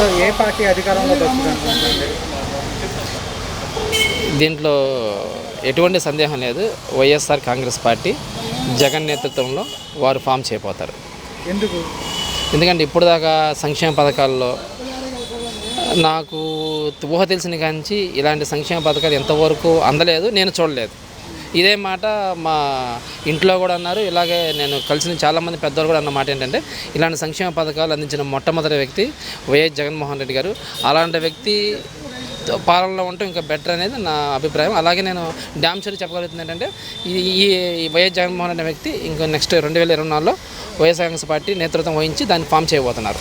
ఎన్నికల్లో ఏ పార్టీ అధికారంలోకి వస్తుంది అనుకుంటున్నారు? దీంట్లో ఎటువంటి సందేహం లేదు. వైఎస్ఆర్ కాంగ్రెస్ పార్టీ జగన్ నేతృత్వంలో వారు ఫామ్ చేయబోతారు. ఎందుకంటే ఇప్పుడు దాకా సంక్షేమ పథకాల్లో నాకు ఊహ తెలిసిన కాంచి ఇలాంటి సంక్షేమ పథకాలు ఎంతవరకు అందలేదు, నేను చూడలేదు. ఇదే మాట మా ఇంట్లో కూడా అన్నారు. ఇలాగే నేను కలిసిన చాలామంది పెద్దవాళ్ళు కూడా అన్న మాట ఏంటంటే, ఇలాంటి సంక్షేమ పథకాలు అందించిన మొట్టమొదటి వ్యక్తి వైఎస్ జగన్మోహన్ రెడ్డి గారు. అలాంటి వ్యక్తి పాలనలో ఉంటే ఇంకా బెటర్ అనేది నా అభిప్రాయం. అలాగే నేను డ్యామ్ షూర్ చెప్పగలుగుతుంది ఏంటంటే, ఈ వైఎస్ జగన్మోహన్ రెడ్డి వ్యక్తి ఇంకా నెక్స్ట్ 2024లో వైఎస్ఆర్ కాంగ్రెస్ పార్టీ నేతృత్వం వహించి దాన్ని ఫామ్ చేయబోతున్నారు.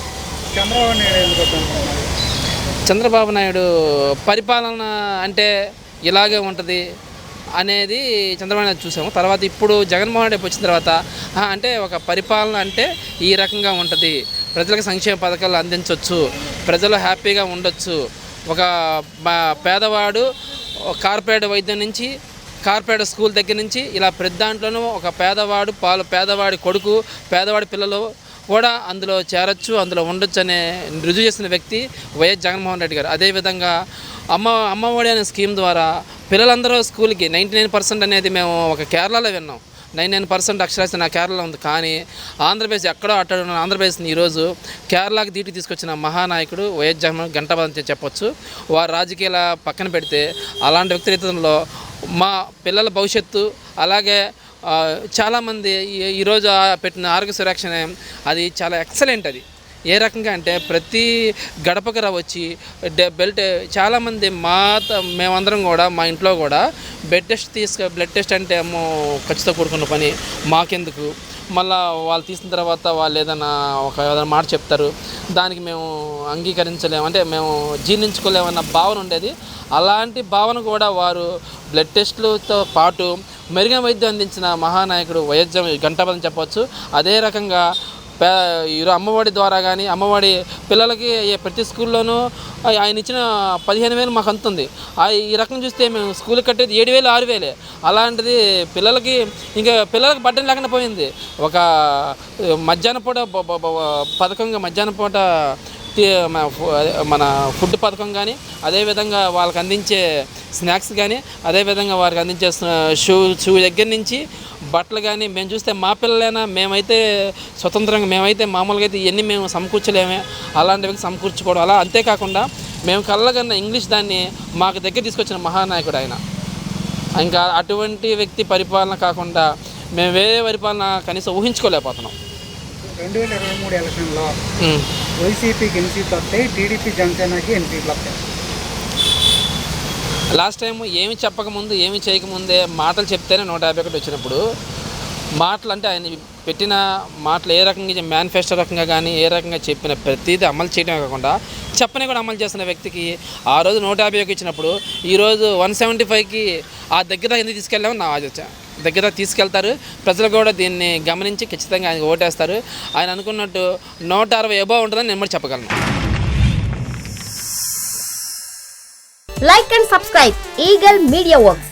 చంద్రబాబు నాయుడు పరిపాలన అంటే ఇలాగే ఉంటుంది అనేది చంద్రబాబు నాయుడు చూసాము. తర్వాత ఇప్పుడు జగన్మోహన్ రెడ్డి వచ్చిన తర్వాత అంటే ఒక పరిపాలన అంటే ఈ రకంగా ఉంటుంది, ప్రజలకు సంక్షేమ పథకాలు అందించవచ్చు, ప్రజలు హ్యాపీగా ఉండొచ్చు. ఒక పేదవాడు కార్పొరేట్ వైద్యం నుంచి కార్పొరేట్ స్కూల్ దగ్గర నుంచి ఇలా ప్రతి దాంట్లోనూ ఒక పేదవాడి కొడుకు, పేదవాడి పిల్లలు కూడా అందులో చేరొచ్చు, అందులో ఉండొచ్చు అనే రుజువు చేసిన వ్యక్తి వైఎస్ జగన్మోహన్ రెడ్డి గారు. అదేవిధంగా అమ్మఒడి అనే స్కీమ్ ద్వారా పిల్లలందరూ స్కూల్కి 99% అనేది మేము ఒక కేరళలో విన్నాం. 99% అక్షరాస్యత నా కేరళలో ఉంది. కానీ ఆంధ్రప్రదేశ్ ఎక్కడో అట్టడున్న ఆంధ్రప్రదేశ్ని ఈరోజు కేరళకి దీటి తీసుకొచ్చిన మహానాయకుడు వైఎస్ జగన్ గంటబద్ధం చెప్పొచ్చు. వారు రాజకీయాల పక్కన పెడితే అలాంటి వ్యక్తిత్వంలో మా పిల్లల భవిష్యత్తు, అలాగే చాలామంది ఈరోజు పెట్టిన ఆరోగ్య సురక్షణ అది చాలా ఎక్సలెంట్. అది ఏ రకంగా అంటే ప్రతి గడపకు వచ్చి బెల్ట్ చాలామంది మేమందరం కూడా మా ఇంట్లో కూడా బ్లడ్ టెస్ట్ అంటే ఏమో ఖచ్చితంగా కూడుకున్న పని, మాకెందుకు, మళ్ళీ వాళ్ళు తీసిన తర్వాత వాళ్ళు ఏదైనా మాట చెప్తారు, దానికి మేము అంగీకరించలేము, అంటే మేము జీర్ణించుకోలేమన్న భావన ఉండేది. అలాంటి భావన కూడా వారు బ్లడ్ టెస్టులతో పాటు మెరుగైన వైద్యం అందించిన మహానాయకుడు వైఎస్ గంటబద్ధం చెప్పవచ్చు. అదే రకంగా అమ్మఒడి ద్వారా కానీ అమ్మఒడి పిల్లలకి ప్రతి స్కూల్లోనూ ఆయన ఇచ్చిన 15,000 మాకు అందుతుంది. ఈ రకం చూస్తే మేము స్కూల్కి కట్టేది 7,000 6,000. అలాంటిది పిల్లలకి పిల్లలకి బడ్డం లేకుండా పోయింది. ఒక మధ్యాహ్న పూట పథకంగా మధ్యాహ్న పూట మన ఫుడ్ పథకం కానీ, అదేవిధంగా వాళ్ళకి అందించే స్నాక్స్ కానీ, అదేవిధంగా వారికి అందించే షూ దగ్గర నుంచి బట్టలు కానీ మేము చూస్తే మా పిల్లలైనా మేమైతే స్వతంత్రంగా మేమైతే మామూలుగా అయితే ఇవన్నీ మేము సమకూర్చలేమే, అలాంటి వ్యక్తి సమకూర్చుకోవడం. అలా అంతేకాకుండా మేము కళ్ళకన్నా ఇంగ్లీష్ దాన్ని మాకు దగ్గర తీసుకొచ్చిన మహానాయకుడు ఆయన. ఇంకా అటువంటి వ్యక్తి పరిపాలన కాకుండా మేము వేరే పరిపాలన కనీసం ఊహించుకోలేకపోతున్నాం. 2023 ఎలక్షన్లో వైసీపీకి ఎన్ని సీట్లు వస్తాయి, టీడీపీ జనసేనకి ఎన్ని సీట్లు వస్తాయి? లాస్ట్ టైం ఏమి చెప్పకముందు ఏమి చేయకముందే మాటలు చెప్తేనే 151 వచ్చినప్పుడు మాటలు అంటే ఆయన పెట్టిన మాటలు ఏ రకంగా మేనిఫెస్టో రకంగా కానీ ఏ రకంగా చెప్పిన ప్రతిదీ అమలు చేయడమే కాకుండా చెప్పని కూడా అమలు చేస్తున్న వ్యక్తికి ఆ రోజు 151 ఇచ్చినప్పుడు ఈరోజు 175కి ఆ దగ్గర ఎందుకు తీసుకెళ్ళామని నా ఆలోచన. దగ్గర తీసుకెళ్తారు, ప్రజలు కూడా దీన్ని గమనించి ఖచ్చితంగా ఆయనకు ఓటేస్తారు. ఆయన అనుకున్నట్టు 160 అబోవ్ ఉంటుందని నేను కూడా చెప్పగలను. Like and subscribe Eagle Media Works.